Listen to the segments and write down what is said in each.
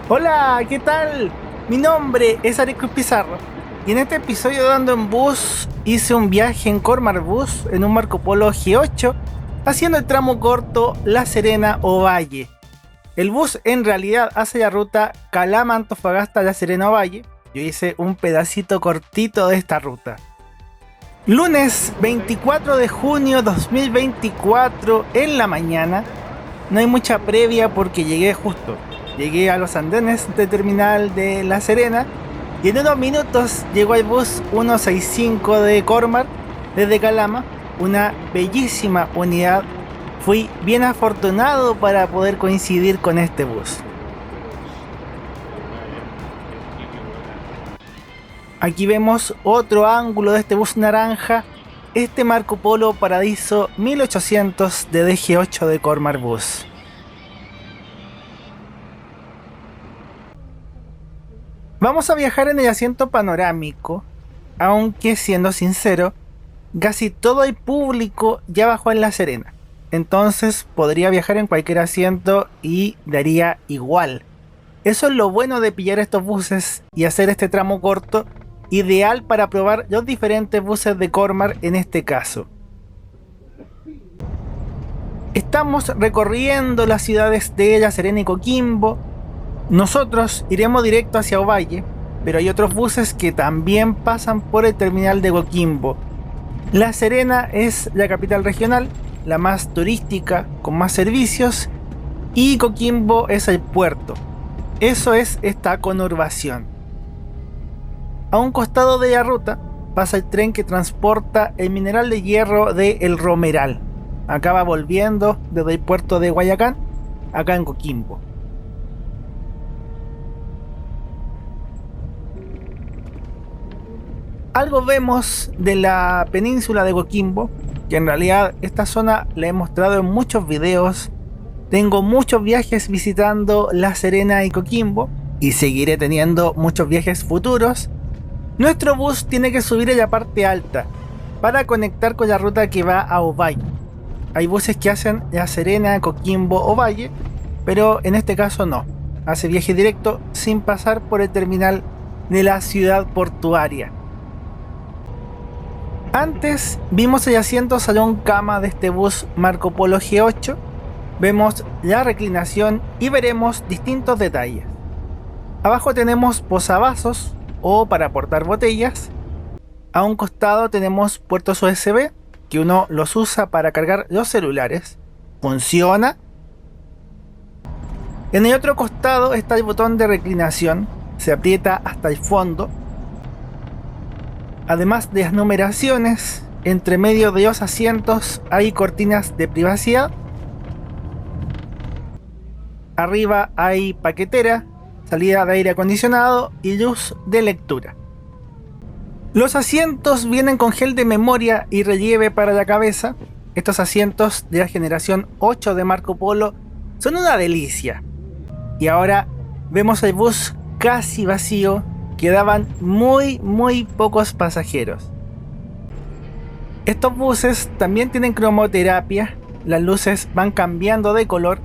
Hola, ¿qué tal? Mi nombre es Areco Pizarro y en este episodio de Ando en Bus hice un viaje en Cormar Bus en un Marco Polo G8 haciendo el tramo corto La Serena-Ovalle. El bus en realidad hace la ruta Calama-Antofagasta-La Serena-Ovalle. Yo hice un pedacito cortito de esta ruta. Lunes 24 de junio 2024 en la mañana. No hay mucha previa porque llegué justo. Llegué a los andenes de terminal de La Serena y en unos minutos llegó el bus 165 de Cormar desde Calama, una bellísima unidad. Fui bien afortunado para poder coincidir con este bus. Aquí vemos otro ángulo de este bus naranja, este Marco Polo Paradiso 1800 de DG8 de Cormar Bus. Vamos a viajar en el asiento panorámico, aunque siendo sincero, casi todo el público ya bajó en La Serena. Entonces podría viajar en cualquier asiento y daría igual. Eso es lo bueno de pillar estos buses y hacer este tramo corto, ideal para probar los diferentes buses de Cormar en este caso. Estamos recorriendo las ciudades de La Serena y Coquimbo. Nosotros iremos directo hacia Ovalle, pero hay otros buses que también pasan por el terminal de Coquimbo. La Serena es la capital regional, la más turística, con más servicios, y Coquimbo es el puerto. Eso es esta conurbación. A un costado de la ruta pasa el tren que transporta el mineral de hierro de El Romeral. Acaba volviendo desde el puerto de Guayacán, acá en Coquimbo. Algo vemos de la península de Coquimbo, que en realidad esta zona la he mostrado en muchos videos. Tengo muchos viajes visitando La Serena y Coquimbo y seguiré teniendo muchos viajes futuros. Nuestro bus tiene que subir a la parte alta para conectar con la ruta que va a Ovalle. Hay buses que hacen La Serena, Coquimbo, Ovalle, pero en este caso no. Hace viaje directo sin pasar por el terminal de la ciudad portuaria. Antes vimos el asiento salón cama de este bus Marco Polo G8, vemos la reclinación y veremos distintos detalles. Abajo tenemos posavasos o para aportar botellas. A un costado tenemos puertos USB que uno los usa para cargar los celulares. Funciona. En el otro costado está el botón de reclinación, se aprieta hasta el fondo. Además de las numeraciones, entre medio de los asientos hay cortinas de privacidad. Arriba hay paquetera, salida de aire acondicionado y luz de lectura. Los asientos vienen con gel de memoria y relieve para la cabeza. Estos asientos de la generación 8 de Marco Polo son una delicia. Y ahora vemos el bus casi vacío. Quedaban muy pocos pasajeros. Estos buses también tienen cromoterapia, las luces van cambiando de color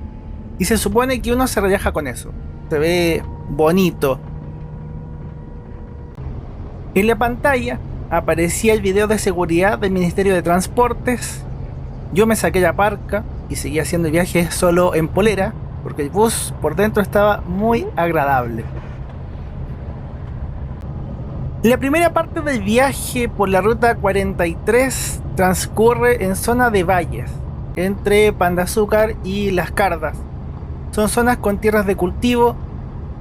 y se supone que uno se relaja con eso. Se ve bonito. En la pantalla aparecía el video de seguridad del Ministerio de Transportes. Yo me saqué la parca y seguí haciendo el viaje solo en polera porque el bus por dentro estaba muy agradable. La primera parte del viaje por la ruta 43 transcurre en zona de valles, entre Pan de Azúcar y Las Cardas. Son zonas con tierras de cultivo.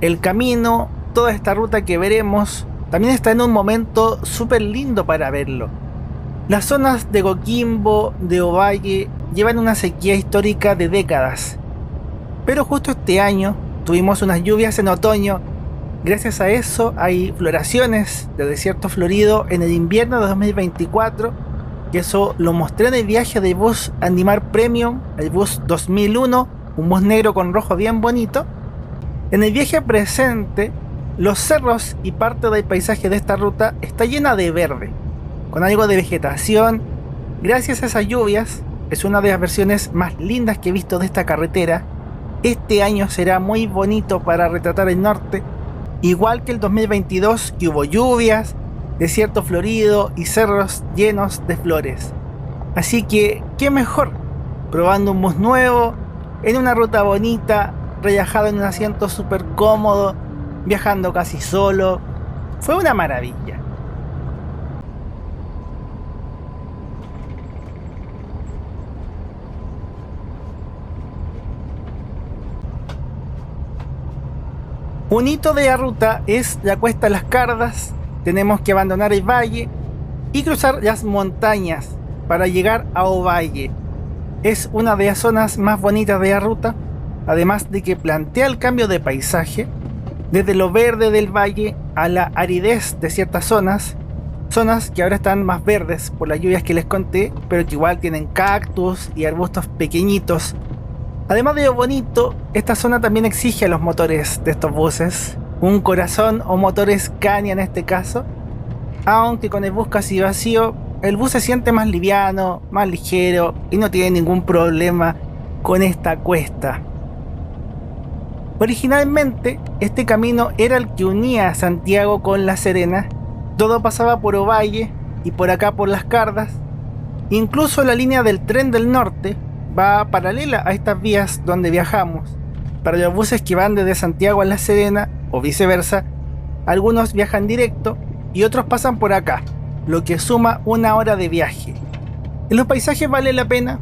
El camino, toda esta ruta que veremos, también está en un momento súper lindo para verlo. Las zonas de Coquimbo, de Ovalle, llevan una sequía histórica de décadas. Pero justo este año tuvimos unas lluvias en otoño. Gracias a eso hay floraciones de desierto florido en el invierno de 2024, y eso lo mostré en el viaje del bus Andimar Premium, el bus 2001, un bus negro con rojo bien bonito. En el viaje presente, los cerros y parte del paisaje de esta ruta está llena de verde, con algo de vegetación. Gracias a esas lluvias, es una de las versiones más lindas que he visto de esta carretera. este año será muy bonito para retratar el norte, igual que el 2022, que hubo lluvias, desierto florido y cerros llenos de flores. Así que, ¿qué mejor? Probando un bus nuevo, en una ruta bonita, relajado en un asiento súper cómodo, viajando casi solo. Fue una maravilla. Un hito de la ruta es la cuesta Las Cardas. Tenemos que abandonar el valle y cruzar las montañas para llegar a Ovalle. Es una de las zonas más bonitas de la ruta, además de que plantea el cambio de paisaje, desde lo verde del valle a la aridez de ciertas zonas que ahora están más verdes por las lluvias que les conté, pero que igual tienen cactus y arbustos pequeñitos. Además de lo bonito, esta zona también exige a los motores de estos buses un corazón o motores Scania en este caso, aunque con el bus casi vacío, el bus se siente más liviano, más ligero y no tiene ningún problema con esta cuesta. Originalmente, este camino era el que unía a Santiago con La Serena. Todo pasaba por Ovalle y por acá por Las Cardas. Incluso la línea del tren del norte va paralela a estas vías donde viajamos. Para los buses que van desde Santiago a La Serena o viceversa, algunos viajan directo y otros pasan por acá, lo que suma 1 hora de viaje. En los paisajes vale la pena,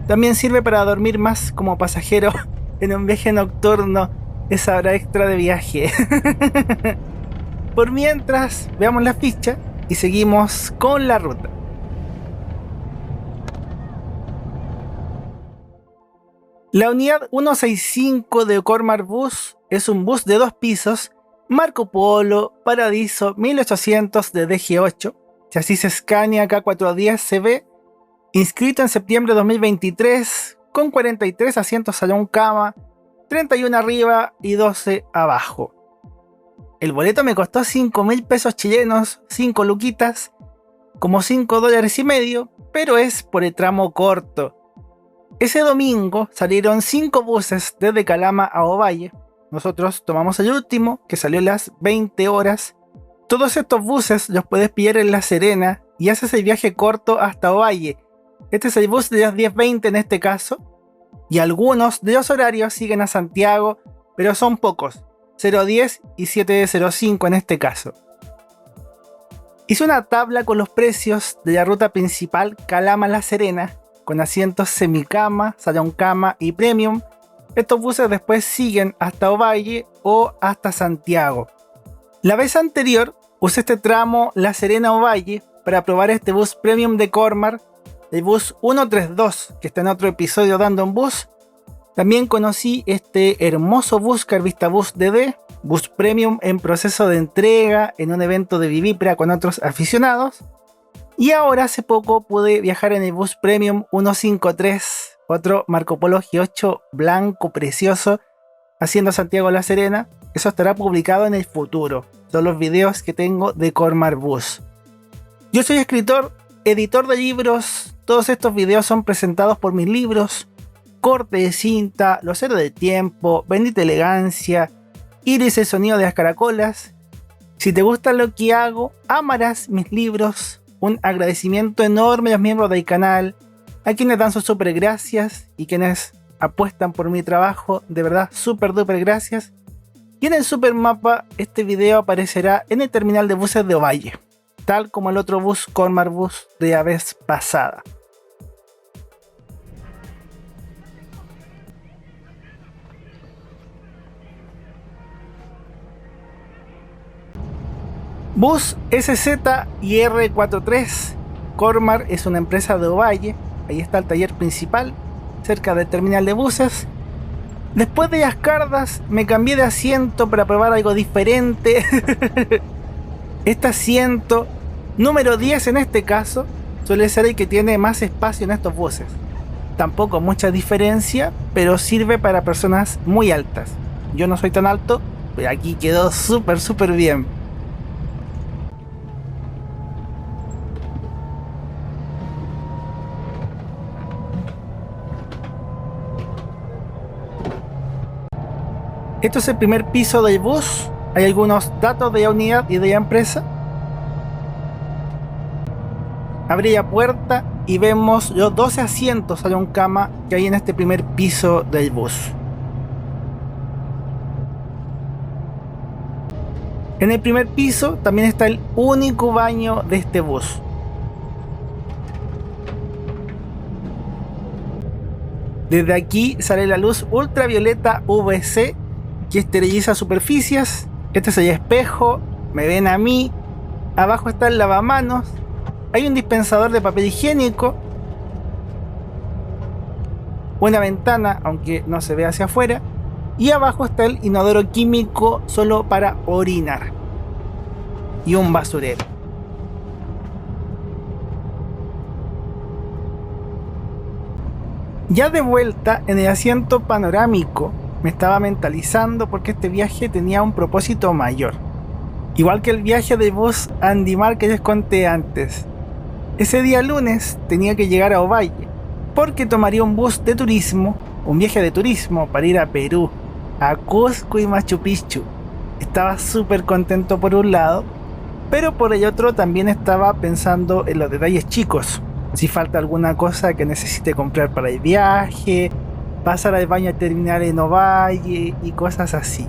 también sirve para dormir más como pasajero en un viaje nocturno, esa hora extra de viaje. Por mientras, veamos la ficha y seguimos con la ruta. La unidad 165 de Cormar Bus es un bus de 2 pisos, Marco Polo Paradiso 1800 de DG8, chasis Scania K410CB, inscrito en septiembre de 2023, con 43 asientos salón cama, 31 arriba y 12 abajo. El boleto me costó 5.000 pesos chilenos, 5 luquitas, como $5.50, pero es por el tramo corto. Ese domingo salieron 5 buses desde Calama a Ovalle. Nosotros tomamos el último, que salió a las 20 horas. Todos estos buses los puedes pillar en La Serena y haces el viaje corto hasta Ovalle. Este es el bus de las 10:20 en este caso. Y algunos de los horarios siguen a Santiago, pero son pocos. 010 y 705 en este caso. Hice una tabla con los precios de la ruta principal Calama-La Serena, con asientos semicama, salón cama y premium. Estos buses después siguen hasta Ovalle o hasta Santiago. La vez anterior usé este tramo La Serena-Ovalle para probar este bus premium de Cormar, el bus 132, que está en otro episodio dando en bus. También conocí este hermoso bus Carvistabus DD, bus premium en proceso de entrega en un evento de Vivipra con otros aficionados. Y ahora hace poco pude viajar en el bus premium 153, otro Marco Polo G8 blanco precioso, haciendo Santiago La Serena. Eso estará publicado en el futuro. Son los videos que tengo de Cormar Bus. Yo soy escritor, editor de libros. Todos estos videos son presentados por mis libros: Corte de cinta, Los héroes del tiempo, Bendita elegancia, Iris el sonido de las caracolas. Si te gusta lo que hago, amarás mis libros. Un agradecimiento enorme a los miembros del canal, a quienes dan sus super gracias y quienes apuestan por mi trabajo. De verdad, super duper gracias. Y en el super mapa, este video aparecerá en el terminal de buses de Ovalle, tal como el otro bus Cormar Bus de la vez pasada. Bus SZ y R43. Cormar es una empresa de Ovalle. Ahí está el taller principal, cerca del terminal de buses. Después de Las Cardas me cambié de asiento para probar algo diferente. Este asiento, número 10 en este caso, suele ser el que tiene más espacio en estos buses. Tampoco mucha diferencia, pero sirve para personas muy altas. Yo no soy tan alto, pero aquí quedó súper bien. Esto es el primer piso del bus. Hay algunos datos de la unidad y de la empresa. Abrí la puerta y vemos los 12 asientos a la cama que hay en este primer piso del bus. En el primer piso también está el único baño de este bus. Desde aquí sale la luz ultravioleta UVC que esteriliza superficies. Este es el espejo, me ven a mí. Abajo está el lavamanos. Hay un dispensador de papel higiénico. Una ventana, aunque no se ve hacia afuera. Y abajo está el inodoro químico solo para orinar. Y un basurero. Ya de vuelta en el asiento panorámico, me estaba mentalizando porque este viaje tenía un propósito mayor. Igual que el viaje de bus Andimar que les conté antes. Ese día lunes tenía que llegar a Ovalle, porque tomaría un bus de turismo, un viaje de turismo para ir a Perú, a Cusco y Machu Picchu. Estaba súper contento por un lado, pero por el otro también estaba pensando en los detalles chicos. Si falta alguna cosa que necesite comprar para el viaje, pasar al baño terminal en Ovalle y cosas así.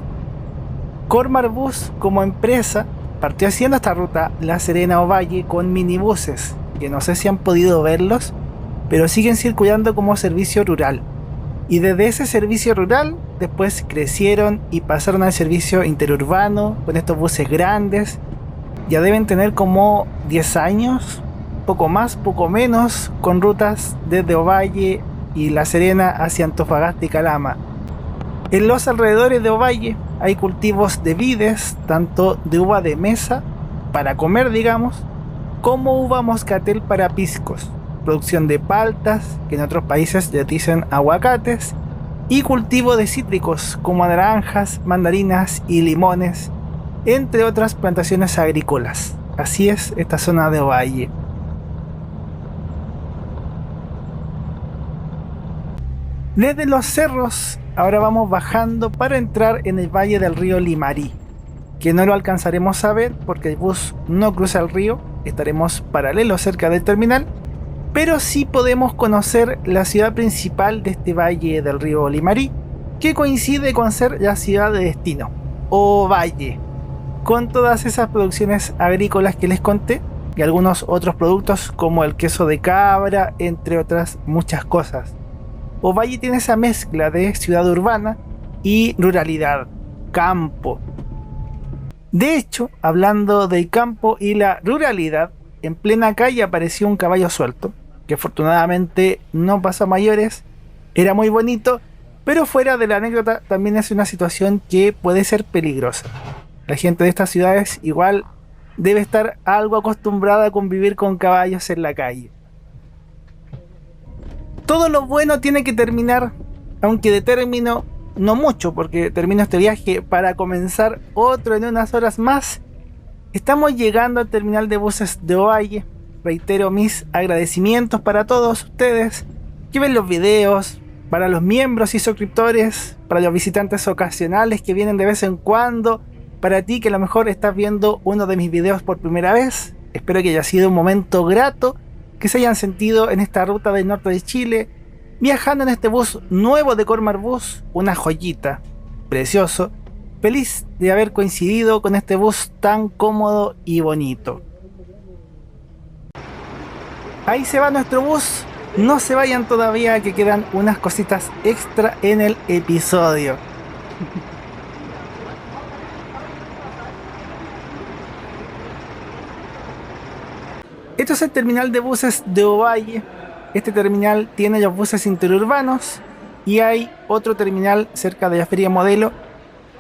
Cormar Bus como empresa partió haciendo esta ruta La Serena-Ovalle con minibuses, que no sé si han podido verlos, pero siguen circulando como servicio rural. Y desde ese servicio rural después crecieron y pasaron al servicio interurbano con estos buses grandes. Ya deben tener como 10 años, poco más, poco menos, con rutas desde Ovalle y La Serena hacia Antofagasta y Calama. En los alrededores de Ovalle hay cultivos de vides, tanto de uva de mesa, para comer digamos, como uva moscatel para piscos, producción de paltas, que en otros países ya dicen aguacates, y cultivo de cítricos como naranjas, mandarinas y limones, entre otras plantaciones agrícolas. Así es esta zona de Ovalle. Desde los cerros, ahora vamos bajando para entrar en el valle del río Limarí, que no lo alcanzaremos a ver porque el bus no cruza el río, estaremos paralelos cerca del terminal, pero sí podemos conocer la ciudad principal de este valle del río Limarí, que coincide con ser la ciudad de destino, Ovalle, con todas esas producciones agrícolas que les conté y algunos otros productos como el queso de cabra, entre otras muchas cosas. Ovalle tiene esa mezcla de ciudad urbana y ruralidad, campo. De hecho, hablando del campo y la ruralidad, en plena calle apareció un caballo suelto, que afortunadamente no pasó a mayores, era muy bonito, pero fuera de la anécdota también es una situación que puede ser peligrosa. La gente de estas ciudades igual debe estar algo acostumbrada a convivir con caballos en la calle. Todo lo bueno tiene que terminar, aunque de término no mucho, porque termino este viaje para comenzar otro en unas horas más. Estamos llegando al terminal de buses de Ovalle. Reitero mis agradecimientos para todos ustedes que ven los videos, para los miembros y suscriptores, para los visitantes ocasionales que vienen de vez en cuando, para ti que a lo mejor estás viendo uno de mis videos por primera vez. Espero que haya sido un momento grato, que se hayan sentido en esta ruta del norte de Chile, viajando en este bus nuevo de Cormar Bus, una joyita, precioso, feliz de haber coincidido con este bus tan cómodo y bonito. Ahí se va nuestro bus, no se vayan todavía que quedan unas cositas extra en el episodio. Esto es el terminal de buses de Ovalle. Este terminal tiene los buses interurbanos y hay otro terminal cerca de la Feria Modelo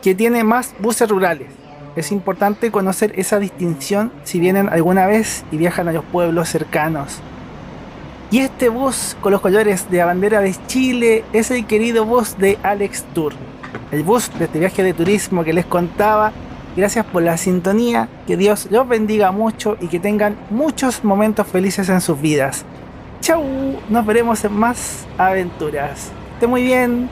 que tiene más buses rurales. Es importante conocer esa distinción si vienen alguna vez y viajan a los pueblos cercanos. Y este bus con los colores de la bandera de Chile es el querido bus de Alex Tour, el bus de este viaje de turismo que les contaba. Gracias por la sintonía, que Dios los bendiga mucho y que tengan muchos momentos felices en sus vidas. Chau, nos veremos en más aventuras. Esté muy bien.